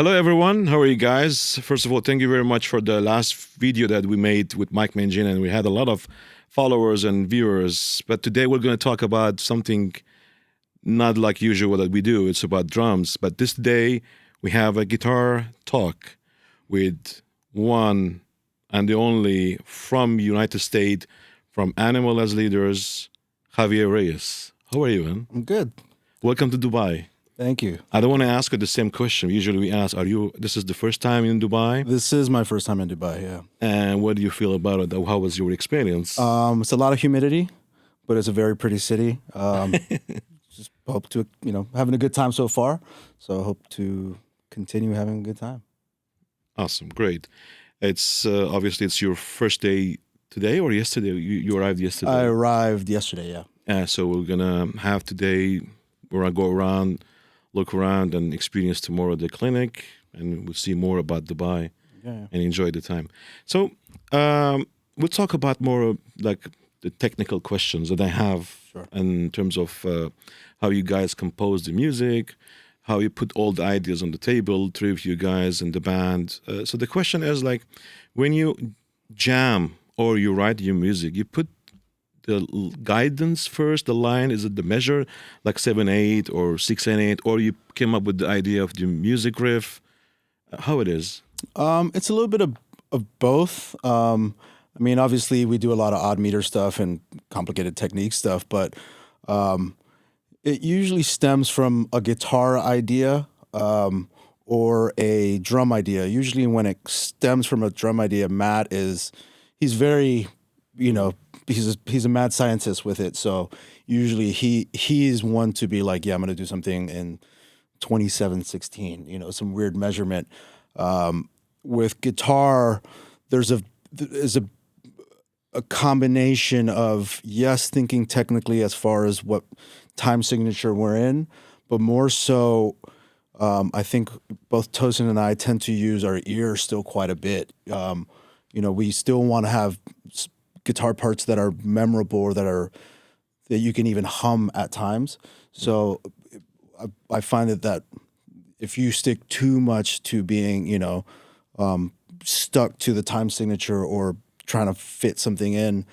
Hello, everyone. How are you guys? First of all, thank you very much for the last video that we made with Mike Mangin, and we had a lot of followers and viewers. But today we're going to talk about something not like usual that we do. It's about drums. But this day we have a guitar talk with one and the only from United States, from Animal as Leaders, Javier Reyes. How are you, man? I'm good. Welcome to Dubai. Thank you. I don't want to ask you the same question. Usually we ask, this is the first time in Dubai? This is my first time in Dubai, yeah. And what do you feel about it? How was your experience? It's a lot of humidity, but it's a very pretty city. Just hope to, having a good time so far. So I hope to continue having a good time. Awesome, great. It's obviously it's your first day today or yesterday? You arrived yesterday. I arrived yesterday, yeah. So we're gonna have today. We're gonna go around, look around, and experience tomorrow the clinic, and we'll see more about Dubai and enjoy the time. So we'll talk about more like the technical questions that I have in terms of how you guys compose the music, how you put all the ideas on the table, three of you guys in the band. So the question is like, when you jam or you write your music, you put the guidance first, the line, is it the measure, like 7/8 or 6/8, or you came up with the idea of the music riff? How it is? It's a little bit of both. Obviously we do a lot of odd meter stuff and complicated technique stuff, but it usually stems from a guitar idea or a drum idea. Usually when it stems from a drum idea, he's very, he's a mad scientist with it. So usually he's one to be like, yeah, I'm going to do something in 27/16, some weird measurement. With guitar, there's a combination of, yes, thinking technically as far as what time signature we're in, but more so, I think both Tosin and I tend to use our ear still quite a bit. We still want to have guitar parts that are memorable or that you can even hum at times. So I find that if you stick too much to being, stuck to the time signature or trying to fit something in,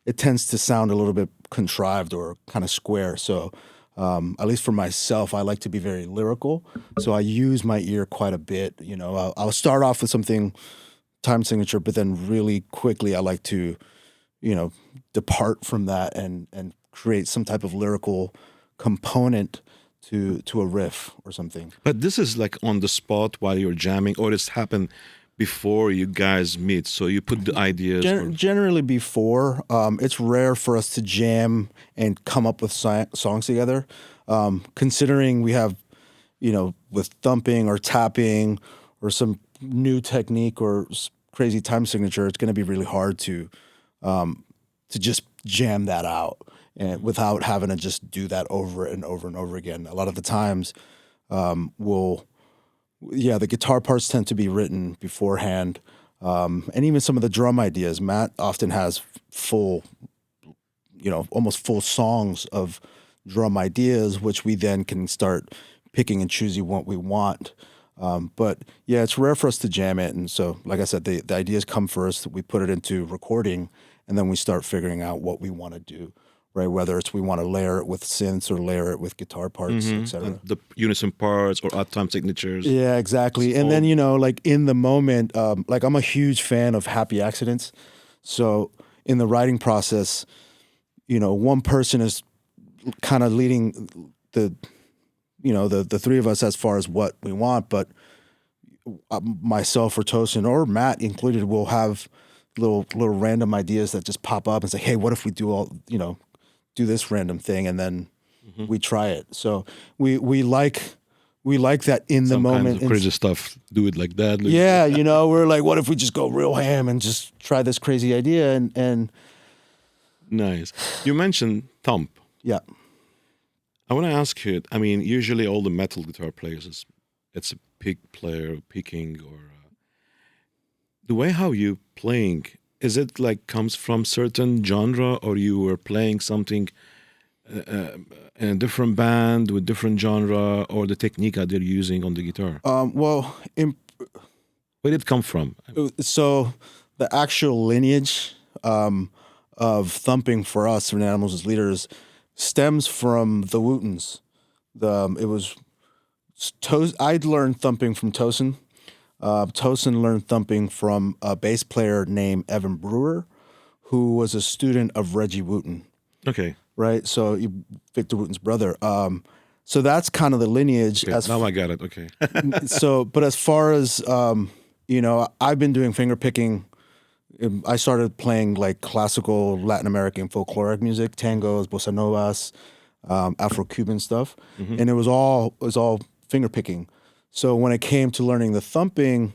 it tends to sound a little bit contrived or kind of square. So at least for myself, I like to be very lyrical. So I use my ear quite a bit. I'll start off with something time signature, but then really quickly I like to, depart from that and create some type of lyrical component to a riff or something. But this is like on the spot while you're jamming, or it's happened before you guys meet? So you put the ideas. Generally before. It's rare for us to jam and come up with songs together. Considering we have, with thumping or tapping or some new technique or crazy time signature, it's going to be really hard to just jam that out and without having to just do that over and over and over again. A lot of the times, the guitar parts tend to be written beforehand, and even some of the drum ideas. Matt often has full, almost full songs of drum ideas, which we then can start picking and choosing what we want. But yeah, it's rare for us to jam it. And so, like I said, the ideas come first. We put it into recording, and then we start figuring out what we want to do, right? Whether it's we want to layer it with synths or layer it with guitar parts, etc. The unison parts or odd time signatures. Yeah, exactly. And then, like in the moment, like I'm a huge fan of happy accidents. So in the writing process, one person is kind of leading the three of us as far as what we want, but myself or Tosin or Matt included will have little random ideas that just pop up and say, hey, what if we do this random thing, and then we try it. So we like that in the moment. Kinds of crazy stuff, do it like that. Yeah, we're like, what if we just go real ham and just try this crazy idea and Nice. You mentioned thump. Yeah. I want to ask you, usually all the metal guitar players, it's a pick player, picking, or the way how you playing, is it like comes from certain genre, or you were playing something in a different band with different genre, or the technique that they're using on the guitar? Well, Where did it come from? so the actual lineage of thumping for us, from Animals as Leaders, stems from the Wootens. It was I'd learned thumping from Tosin. Tosin learned thumping from a bass player named Evan Brewer, who was a student of Reggie Wooten. Okay. Right? So Victor Wooten's brother. So that's kind of the lineage. Okay, now I got it. Okay. But as far as, I've been doing finger picking. I started playing like classical Latin American folkloric music, tangos, bossa novas, Afro-Cuban stuff. And it was all finger picking. So when it came to learning the thumping,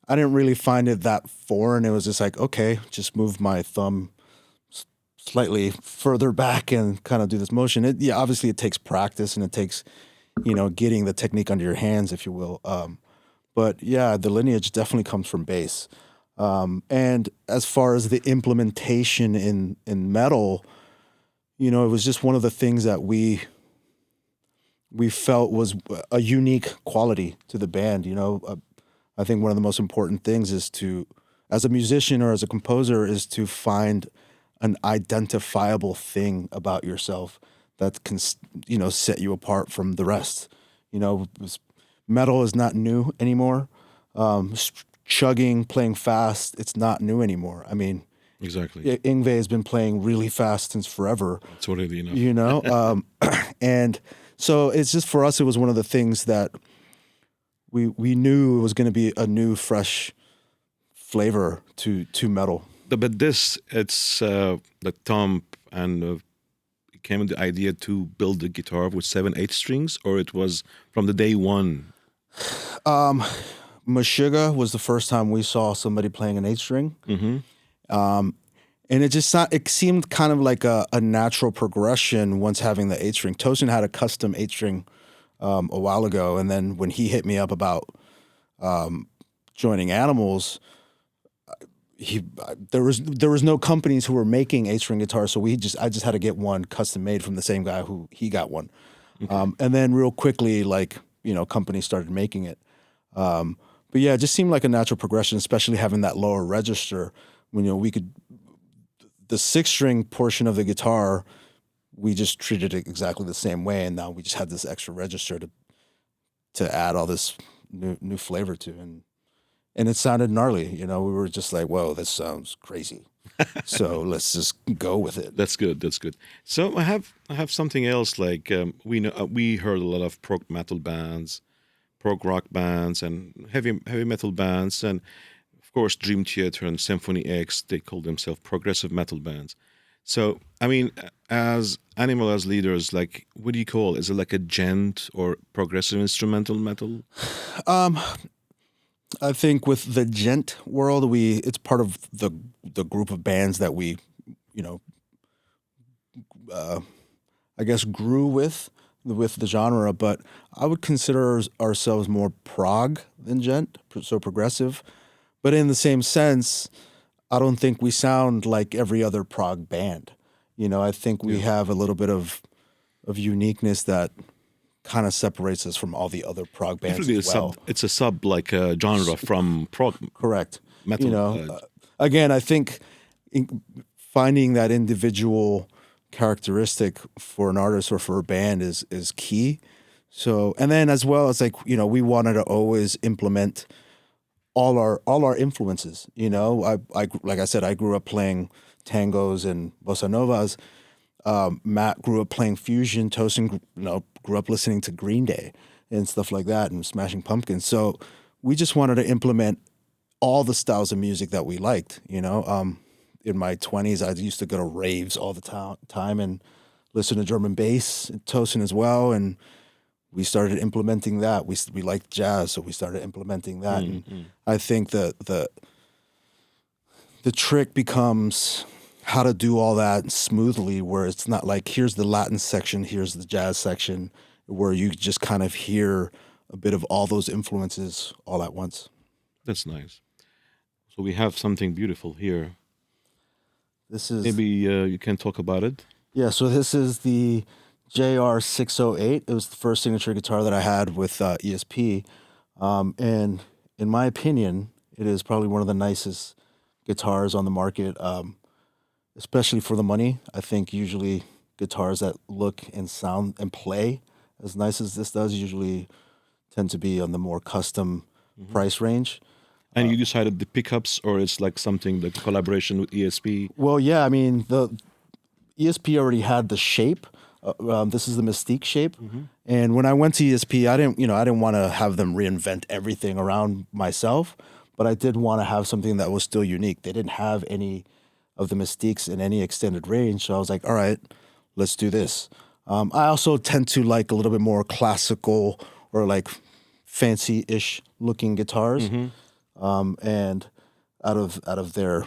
I didn't really find it that foreign. It was just like, okay, just move my thumb slightly further back and kind of do this motion. Obviously it takes practice, and it takes, getting the technique under your hands, if you will. But yeah, the lineage definitely comes from bass. And as far as the implementation in metal, it was just one of the things that we felt was a unique quality to the band. I think one of the most important things is to, as a musician or as a composer, is to find an identifiable thing about yourself that can, set you apart from the rest. Metal is not new anymore. Chugging, playing fast, it's not new anymore. I mean, exactly. Yngwie has been playing really fast since forever. That's already enough. And so it's just, for us, it was one of the things that we knew it was going to be a new, fresh flavor to metal. But this, it's the thump, and it came with the idea to build the guitar with 7/8 strings, or it was from the day one? Meshuggah was the first time we saw somebody playing an 8-string. And it seemed kind of like a natural progression once having the 8-string. Tosin had a custom 8-string a while ago, and then when he hit me up about joining Animals, there was no companies who were making 8-string guitars, so I just had to get one custom made from the same guy who he got one. Okay. And then real quickly, companies started making it. But yeah, it just seemed like a natural progression, especially having that lower register. When the 6-string portion of the guitar, we just treated it exactly the same way, and now we just had this extra register to add all this new flavor to, and it sounded gnarly. We were just like, whoa, this sounds crazy. So let's just go with it. That's good. That's good. So I have something else. Like we heard a lot of prog metal bands, prog rock bands, and heavy metal bands, and of course Dream Theater and Symphony X. They call themselves progressive metal bands. So I mean, as Animal as Leaders, like, what do you call? Is it like a gent or progressive instrumental metal? I think with the gent world, it's part of the group of bands that we, I guess grew with the genre. But I would consider ourselves more prog than gent, so progressive. But in the same sense, I don't think we sound like every other prog band. I think we have a little bit of uniqueness that kind of separates us from all the other prog bands as well. It's a sub genre from prog. Correct. Metal. Again, I think finding that individual characteristic for an artist or for a band is key. So, and then as well as we wanted to always implement all our influences. I like I said, I grew up playing tangos and bossa novas. Matt grew up playing fusion. Tosin, grew up listening to Green Day and stuff like that, and Smashing Pumpkins. So we just wanted to implement all the styles of music that we liked. In my 20s, I used to go to raves all the time and listen to drum and bass, Tosin as well, and we started implementing that. We liked jazz, so we started implementing that. And I think the trick becomes how to do all that smoothly, where it's not like, here's the Latin section, here's the jazz section, where you just kind of hear a bit of all those influences all at once. That's nice. So we have something beautiful here. This is... Maybe you can talk about it. Yeah, so this is the JR608. It was the first signature guitar that I had with ESP. And in my opinion, it is probably one of the nicest guitars on the market, especially for the money. I think usually guitars that look and sound and play as nice as this does usually tend to be on the more custom price range. And you decided the pickups, or it's like something like a collaboration with ESP? Well, yeah, I mean, the ESP already had the shape. This is the Mystique shape. And when I went to ESP, I didn't want to have them reinvent everything around myself, but I did want to have something that was still unique. They didn't have any of the Mystiques in any extended range. So I was like, all right, let's do this. I also tend to like a little bit more classical or like fancy-ish looking guitars. And out of their,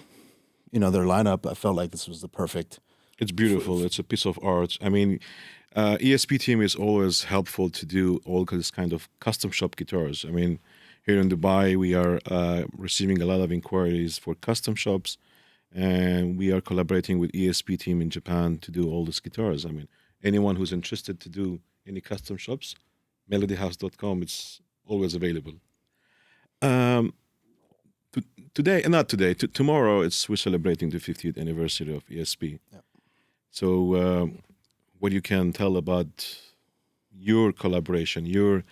their lineup, I felt like this was the perfect. It's beautiful. It's a piece of art. I mean, ESP team is always helpful to do all this kind of custom shop guitars. I mean, here in Dubai, we are receiving a lot of inquiries for custom shops, and we are collaborating with ESP team in Japan to do all these guitars. I mean, anyone who's interested to do any custom shops, melodyhouse.com, it's always available. Tomorrow, we're celebrating the 50th anniversary of ESP. Yep. So, what you can tell about your collaboration, your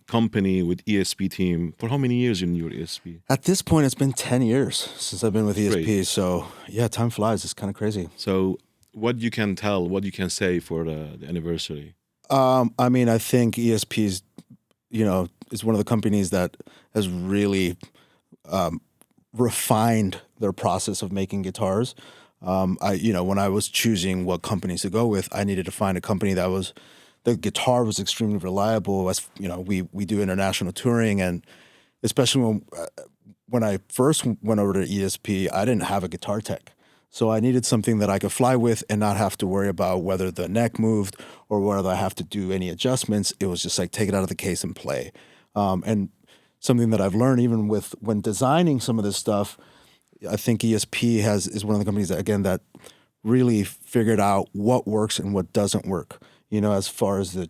company with ESP team? For how many years in your ESP? At this point, it's been 10 years since I've been with ESP. Great. So yeah, time flies. It's kind of crazy. So, what you can tell, what you can say for the anniversary? I mean, I think ESP is, is one of the companies that has really refined their process of making guitars. When I was choosing what companies to go with, I needed to find a company that the guitar was extremely reliable. As we do international touring, and especially when I first went over to ESP, I didn't have a guitar tech. So I needed something that I could fly with and not have to worry about whether the neck moved or whether I have to do any adjustments. It was just like take it out of the case and play. And something that I've learned even when designing some of this stuff, I think ESP is one of the companies that really figured out what works and what doesn't work. As far as the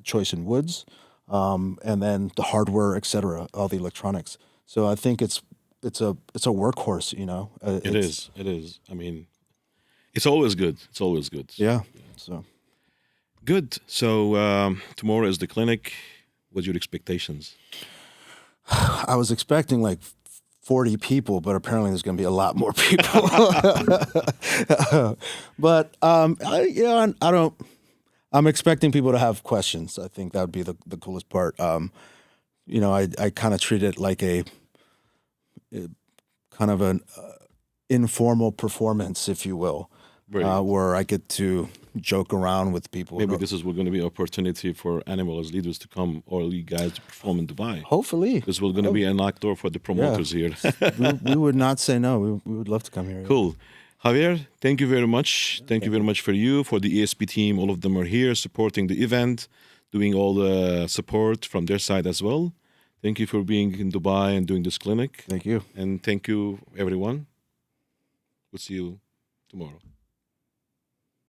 choice in woods, and then the hardware, etc., all the electronics. So I think it's a workhorse. It is. I mean, it's always good. It's always good. Yeah. So good. So tomorrow is the clinic. What's your expectations? I was expecting like 40 people, but apparently there's going to be a lot more people. But I don't. I'm expecting people to have questions. I think that would be the coolest part. I kind of treat it like a kind of an informal performance, if you will, where I get to joke around with people. Maybe this is going to be an opportunity for animals leaders to come, or you guys to perform in Dubai. Hopefully. This will going to be an actor for the promoters here. we would not say no. We would love to come here. Cool. Javier, thank you very much. Thank you very much for the ESP team. All of them are here supporting the event, doing all the support from their side as well. Thank you for being in Dubai and doing this clinic. Thank you. And thank you, everyone. We'll see you tomorrow.